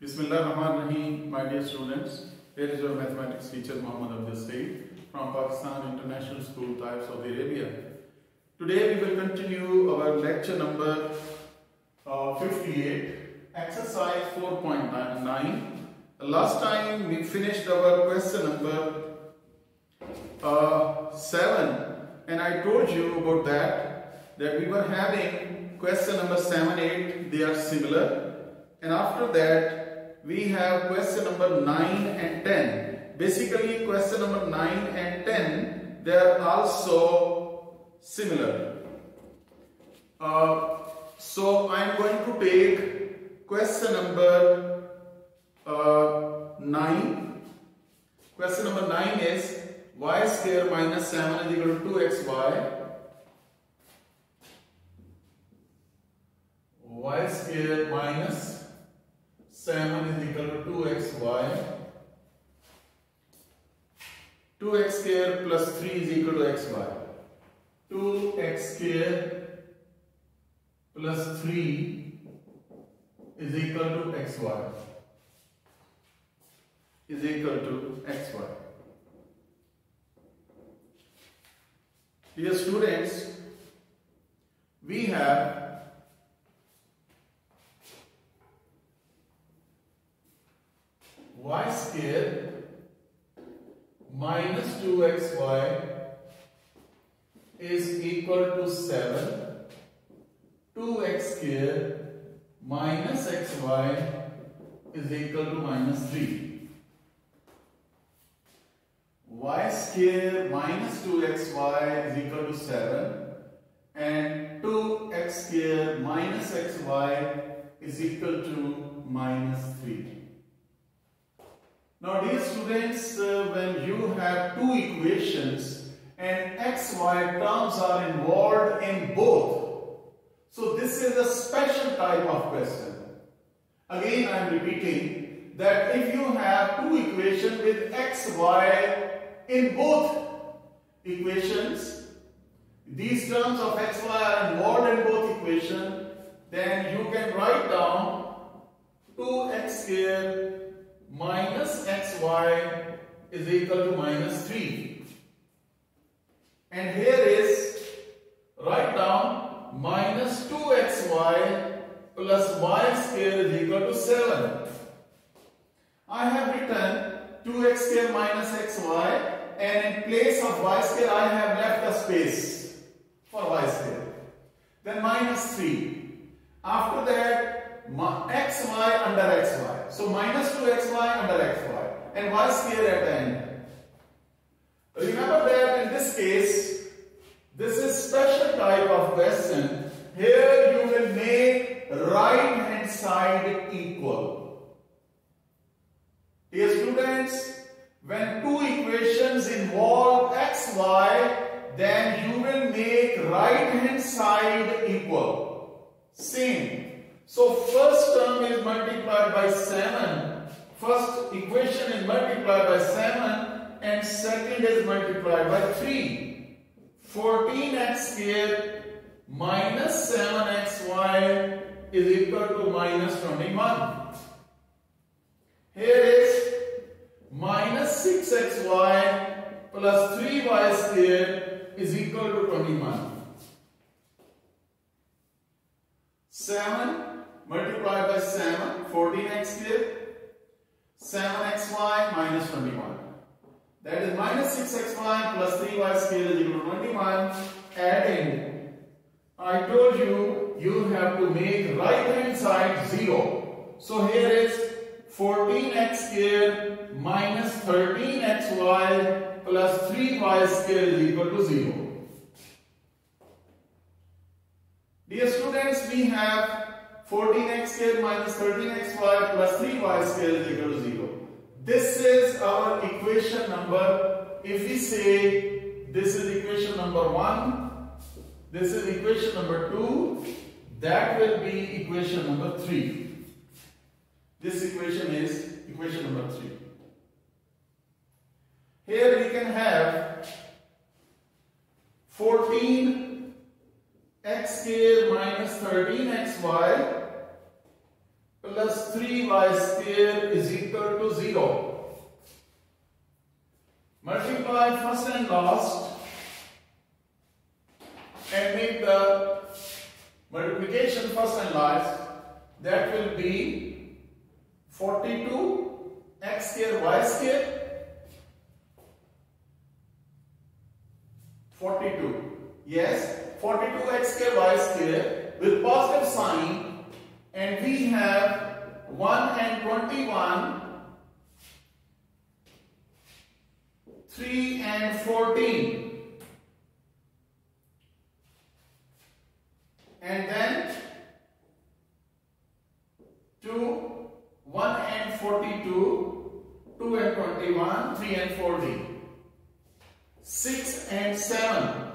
Bismillahirrahmanirrahim, my dear students. Here is your mathematics teacher Muhammad Abdul Saeed from Pakistan International School, Taif, Saudi Arabia. Today we will continue our lecture number 58, exercise 4.9. Last time we finished our question number 7, and I told you about that we were having question number 7, 8, they are similar, and after that we have question number 9 and 10. Basically question number 9 and 10, they are also similar. So I am going to take question number 9. Question number 9 is y square minus 7 is equal to 2xy. Y square minus 7 is equal to 2xy. 2x square plus 3 is equal to xy. 2x square plus 3 is equal to xy. Is equal to xy. Dear students, we have y square minus 2xy is equal to 7. 2x square minus xy is equal to minus 3. Y square minus 2xy is equal to 7 and 2x square minus xy is equal to minus 3. Now dear students, when you have two equations and xy terms are involved in both, so this is a special type of question. Again I am repeating that if you have two equations with xy in both equations, these terms of xy are involved in both equations, then you can write down 2x square minus xy is equal to minus 3. And here is, write down minus 2xy plus y square is equal to 7. I have written 2x square minus xy, and in place of y square I have left a space for y square. Then minus 3. After that xy under xy. So minus 2xy under xy and y square at the end. Remember that in this case, this is special type of question. Here you will make right hand side equal. Dear students, when two equations involve xy, then you will make right hand side equal. Same. So first term is multiplied by 7. First equation is multiplied by 7 and second is multiplied by 3. 14x square minus 7xy is equal to minus 21. Here is minus 6xy plus 3y square is equal to 21. 7 multiplied by 7, 14x square, 7xy minus 21. That is minus 6xy plus 3y square is equal to 21. Adding, I told you, you have to make right hand side 0. So here is 14x square minus 13xy plus 3y square is equal to 0. Dear students, we have 14x square minus 13xy plus 3y square is equal to 0. This is our equation number. If we say this is equation number 1, this is equation number 2, that will be equation number 3. This equation is equation number 3. Here we can have 14 x square minus 13xy plus 3y square is equal to 0. Multiply first and last and make the multiplication first and last. That will be 42 x square y square 42. Yes, 42x square y square with positive sign, and we have 1 and 21, 3 and 14, and then 2, 1 and 42, 2 and 21, 3 and 40. 6 and 7.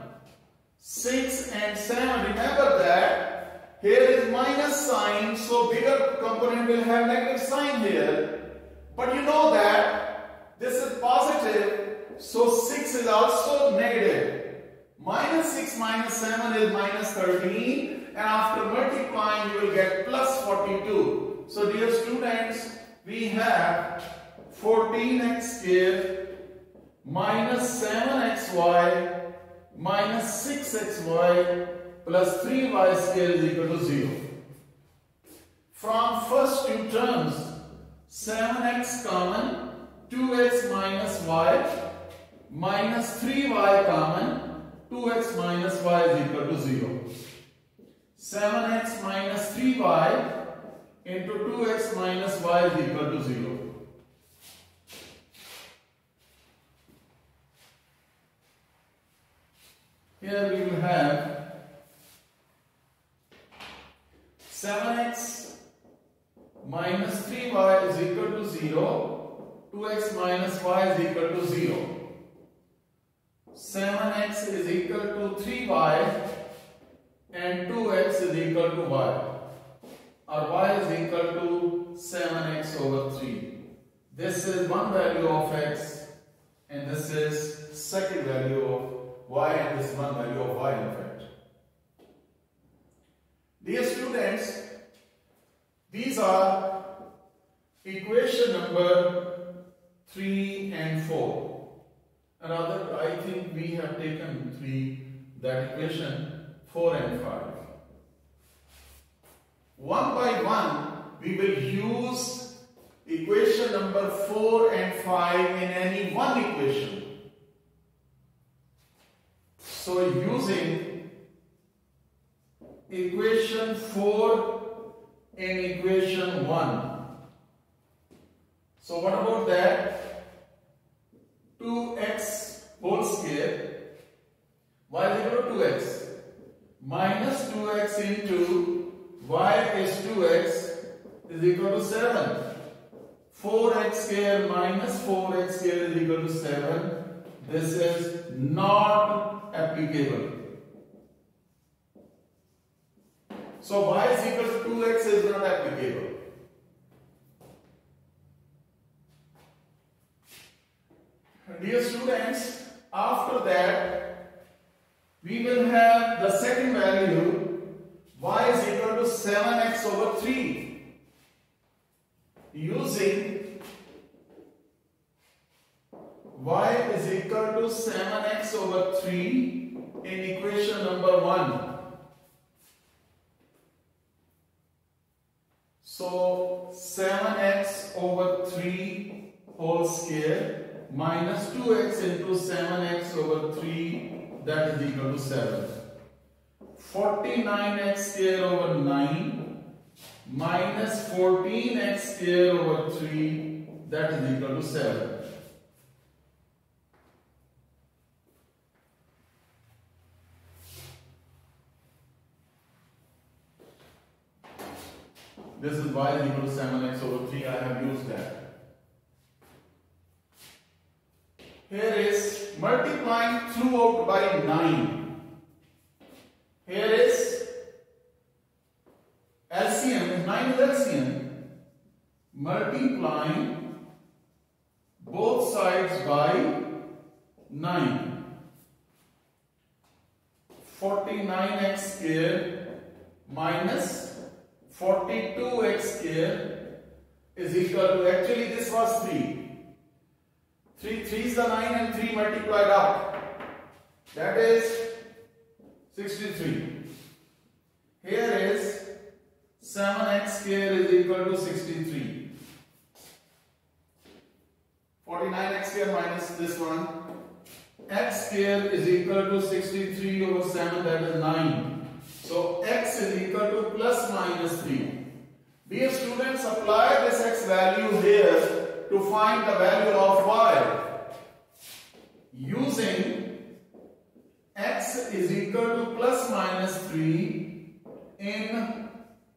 6 and 7. Remember that here is minus sign, so bigger component will have negative sign here. But you know that this is positive, so 6 is also negative. Minus 6 minus 7 is minus 13, and after multiplying you will get plus 42. So dear students, we have 14x square minus 7xy minus 6xy plus 3y square is equal to 0. From first two terms, 7x common, 2x minus y minus 3y common, 2x minus y is equal to 0. 7x minus 3y into 2x minus y is equal to 0. Here we will have 7x minus 3y is equal to 0, 2x minus y is equal to 0. 7x is equal to 3y and 2x is equal to y, or y is equal to 7x over 3. This is one value of x and this is second value of y, and this is one value of y in fact. Dear students, these are equation number 3 and 4. Rather, I think we have taken 3, that equation 4 and 5. One by one, we will use equation number 4 and 5 in any one equation. So using equation 4 in equation 1. So what about that? 2x whole square, y is equal to 2x, minus 2x into y is 2x is equal to 7. 4x square minus 4x square is equal to 7. This is not applicable. So y is equal to 2x is not applicable. Dear students, after that we will have the second value, y is equal to 7x over 3. Using y is equal to 7x over 3 in equation number 1. So 7x over 3 whole square minus 2x into 7x over 3, that is equal to 7. 49x square over 9 minus 14x square over 3, that is equal to 7. This is y is equal to 7x over 3. I have used that. Here is multiplying throughout by 9. Here is LCM, 9 is LCM. Multiplying both sides by 9. 49x square minus 42x square is equal to, actually this was 3. 3 is the 9 and 3 multiplied up. That is 63. Here is 7x square is equal to 63. 49x square minus this one. X square is equal to 63 over 7, that is 9. So x is equal to plus minus 3. Dear students, apply this x value here to find the value of y. Using x is equal to plus minus 3 in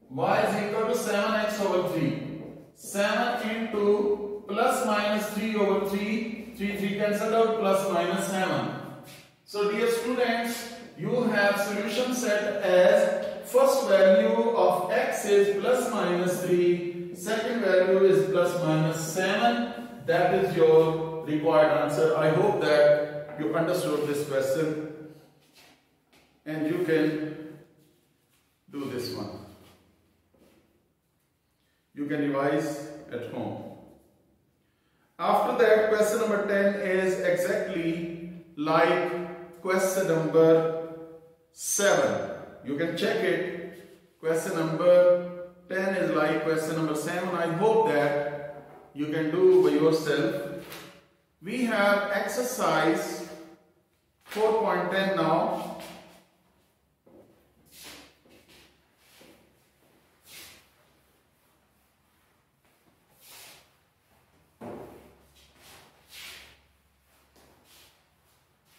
y is equal to 7x over 3. 7 into plus minus 3 over 3, 3 cancelled out, plus minus 7. So dear students, you have solution set as first value of x is plus minus 3, second value is plus minus 7. That is your required answer. I hope that you understood this question and you can do this one. You can revise at home. After that, question number 10 is exactly like question number 7. You can check it. Question number 10 is like question number 7. I hope that you can do by yourself. We have exercise 4.10 now.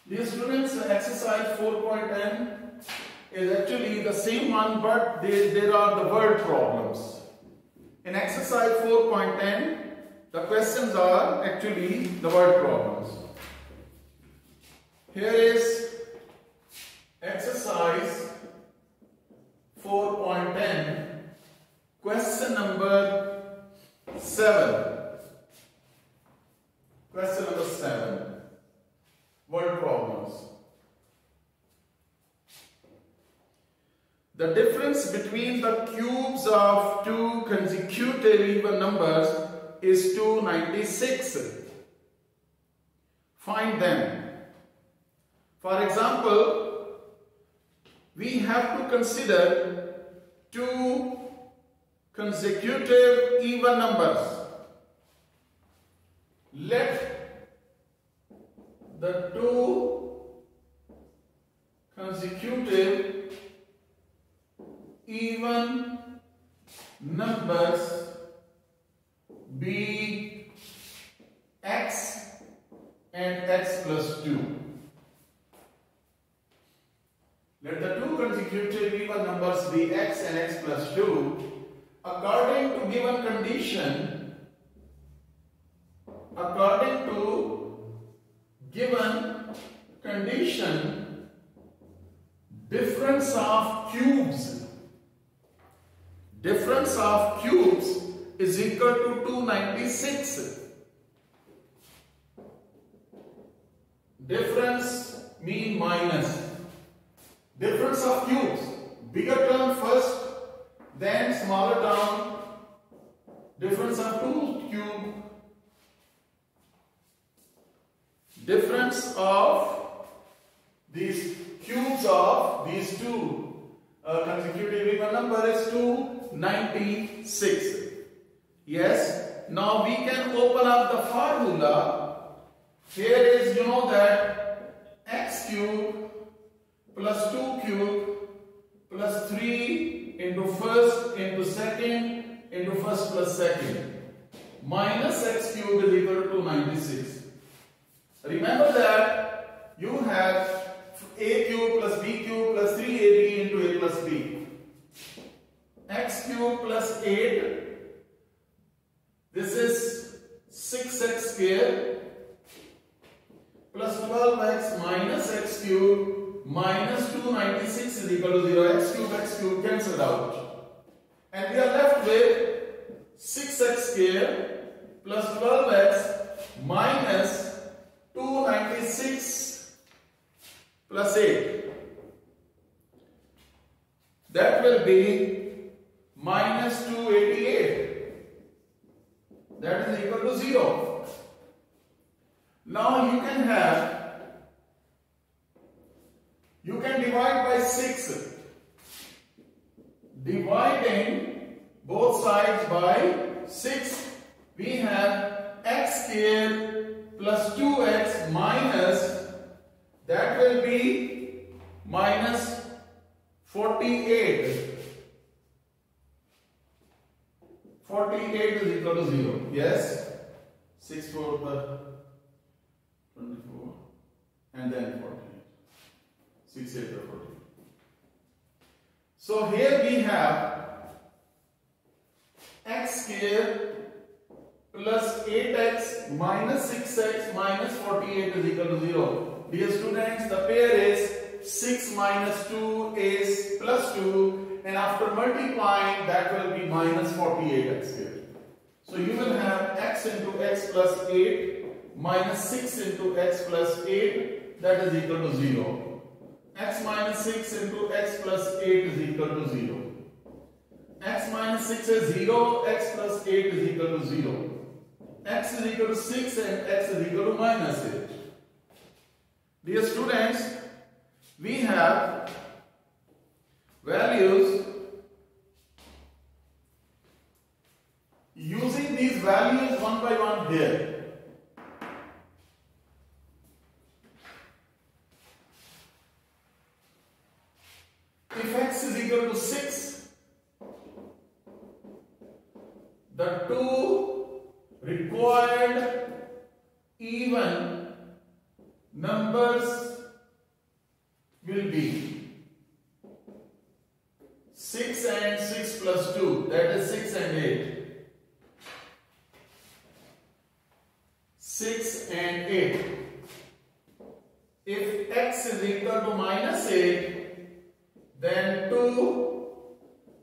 Dear students, exercise 4.10 is actually the same one, but there are the word problems. In exercise 4.10, the questions are actually the word problems. Here is exercise 4.10, question number 7. Question number 7. Word problems. The difference between the cubes of two consecutive even numbers is 296. Find them. For example, we have to consider two consecutive even numbers. Let the two consecutive even numbers be x and x plus 2. Let the two consecutive even numbers be x and x plus 2 according to given condition. According to given condition, difference of cubes is equal to 296. Difference mean minus. Difference of cubes, bigger term first, then smaller term. Difference of 2 cube. Difference of these cubes of these two consecutive even number is 296. Yes. Now we can open up the formula. Here is, you know, that x cube plus 2 cube plus 3 into first into second into first plus second minus x cube is equal to 296. Remember that you have a cube plus b cube plus 3ab into a plus b. X cube plus 8. This is 6x square plus 12x minus x cube minus 296 is equal to 0. X cube cancelled out. And we are left with 6x square plus 12x minus 296 plus 8. That will be minus 288. that is equal to 0. Now you can divide by 6. Dividing both sides by 6, we have x squared plus 2x minus, that will be minus 48. 48 is equal to 0. Yes? 6 4 24 and then 48. 6 8 48. So here we have x squared plus 8x minus 6x minus 48 is equal to 0. Dear students, the pair is 6 minus 2 is plus 2, and after multiplying that will be minus 48x squared. So you will have x into x plus 8 minus 6 into x plus 8, that is equal to 0. X minus 6 into x plus 8 is equal to 0. X minus 6 is 0, x plus 8 is equal to 0. X is equal to 6 and x is equal to minus 8. Dear students, we have values. Using these values one by one here. If x is equal to 6, the two required even numbers will be 6 and 6 plus 2, that is 6 and 8. 6 and 8. If x is equal to minus 8, then two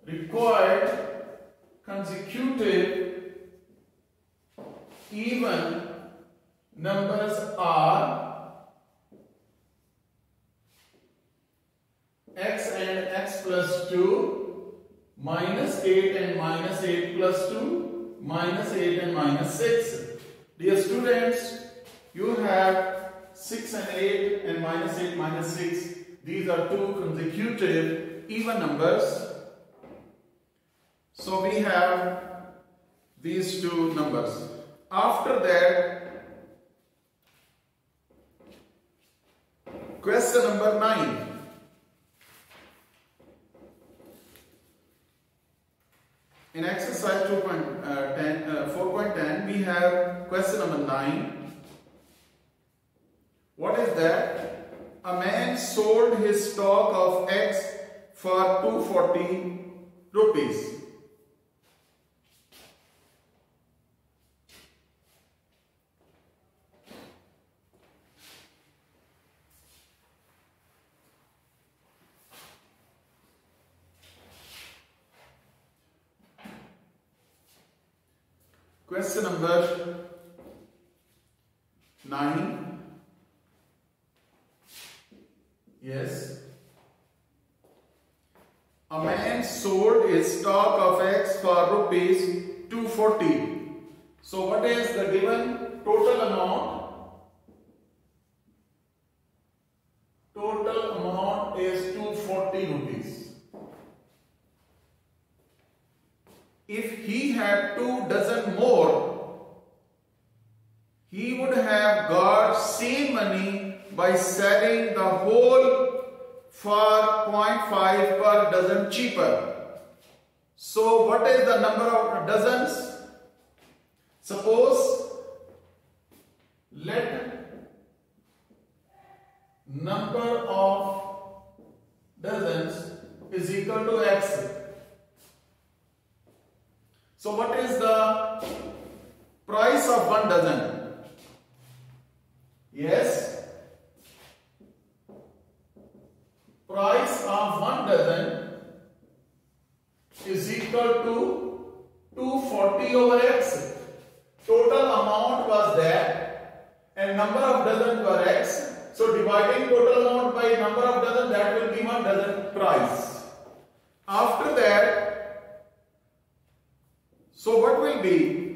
required consecutive even numbers are x and x plus 2, minus 8 and minus 8 plus 2, minus 8 and minus 6. Dear students, you have 6 and 8 and minus 8 minus 6. These are two consecutive even numbers. So we have these two numbers. After that, question number 9. In exercise 4.10, we have question number 9. What is that? A man sold his stock of X for 240 rupees. Question number 9. Yes. A man sold his stock of X for rupees 240. So what is the given total amount? Total amount is 240 rupees. If he had 2 dozen more, he would have got same money by selling the whole for 0.5 per dozen cheaper. So what is the number of dozens? Suppose let number of dozens is equal to X. So what is the price of 1 dozen? Yes. Price of 1 dozen is equal to 240 over X. Total amount was that and number of dozen were X. So dividing total amount by number of dozen, that will be 1 dozen price. After that, so what will be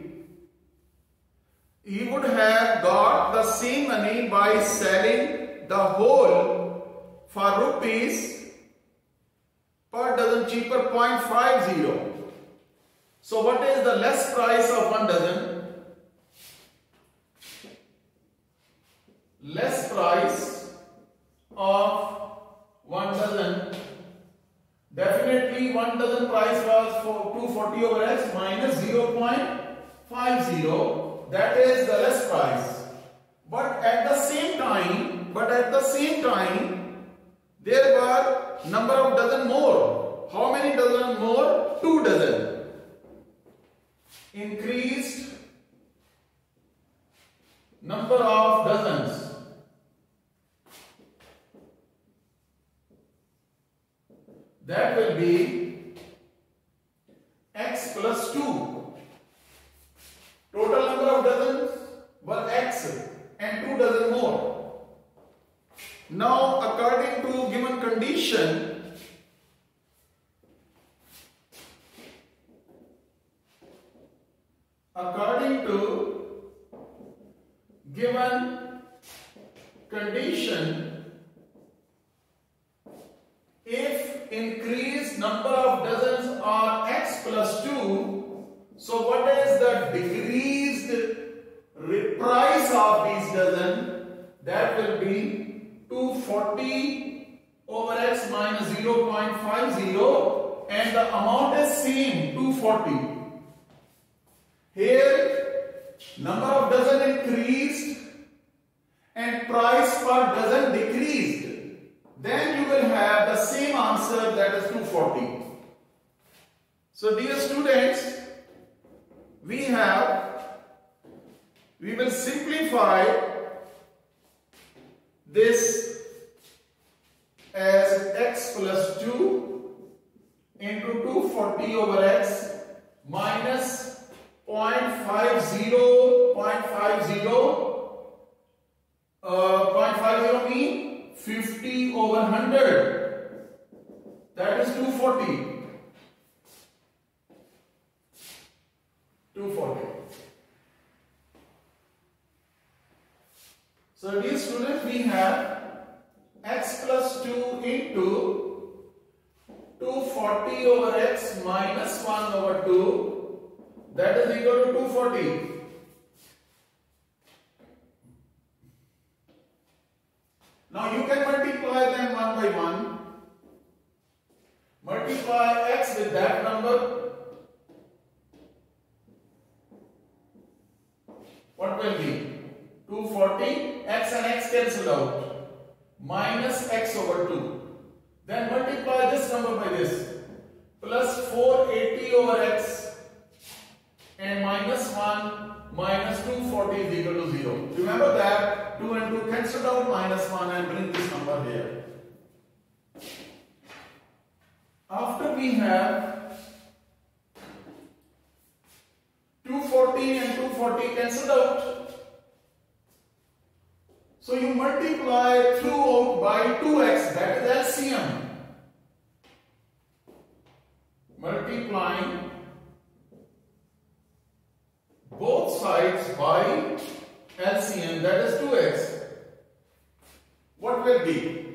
he would have got the same money by selling the whole for rupees per dozen cheaper 0.50. So what is the less price of 1 dozen? Less price of 1 dozen. Definitely 1 dozen price was for 240 over x minus 0.50. That is the less price. But at the same time, there were number of dozen more. How many dozen more? 2 dozen. Increased number of dozens. That will be x plus 2. Total number of dozens were x and 2 dozen more. Now, according to given condition, if increased number of dozens are x plus 2, so what is the decreased price of these dozen? That will be 240 over x minus 0.50, and the amount is same, 240. Here number of dozen increased and price per dozen decreased. Then you will have the same answer, that is 240. So dear students, we will simplify this as x plus 2 into 240 over x minus 0.50 mean 50 over 100, that is 240. So dear students, we have x plus 2 into 240 over x minus 1 over 2, that is equal to 240. Now you can multiply them one by one. Multiply x with that number. What will be? 240, x and x cancelled out. Minus x over 2. Then multiply this number by this. Plus 480 over x and minus 1 minus 240 is equal to 0. Remember that 2 and 2 cancelled out, minus 1, and bring this number here. After we have 240 and 240 cancelled out, so you multiply throughout by 2x, that is LCM. Multiplying both sides by LCM, that is 2x. What will be?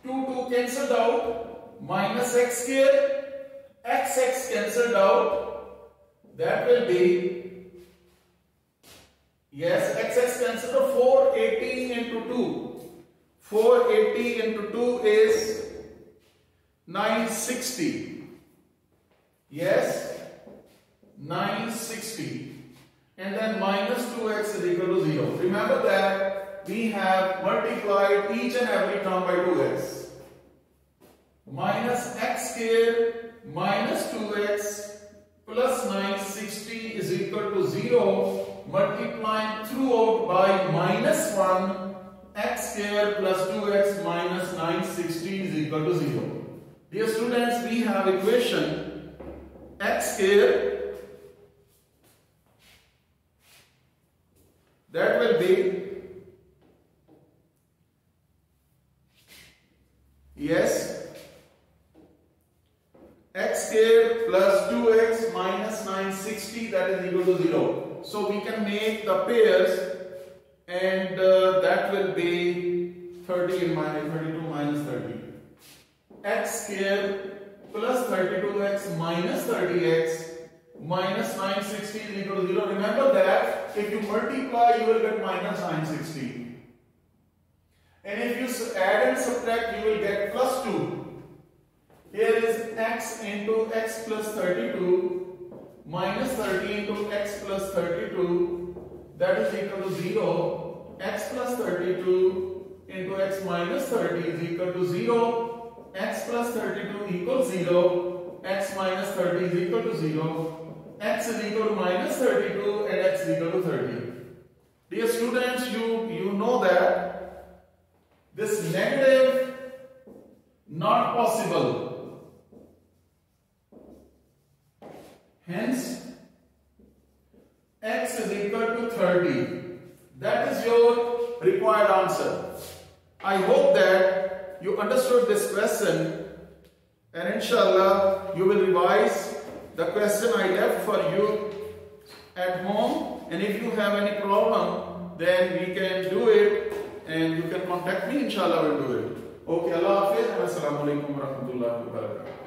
2 cancelled out, minus x square, x cancelled out, that will be, yes, x cancelled out, 480 into 2. 480 into 2 is 960. Yes, 960. And then minus 2x is equal to 0. Remember that we have multiplied each and every term by 2x. Minus x square minus 2x plus 960 is equal to 0. Multiplying throughout by minus 1, x square plus 2x minus 960 is equal to 0. Dear students, we have equation x square, that will be, yes, x square plus 2x minus 960, that is equal to 0. So we can make the pairs, and that will be 30 and minus 32 minus 30. X square plus 32x minus 30x minus 960 is equal to 0. Remember that if you multiply, you will get minus 960. And if you add and subtract, you will get plus 2. Here is x into x plus 32 minus 30 into x plus 32, that is equal to 0. X plus 32 into x minus 30 is equal to 0. X plus 32 equals 0. X minus 30 is equal to 0. X is equal to minus 32 and x is equal to 30. Dear students, you know that this negative not possible. Hence, x is equal to 30. That is your required answer. I hope that you understood this question, and inshallah you will revise the question I left for you at home, and if you have any problem, then we can do it and you can contact me. Inshallah we'll do it. Okay, Allah Hafiz. Assalamu alaikum wa rahmatullahi wa barakatuh.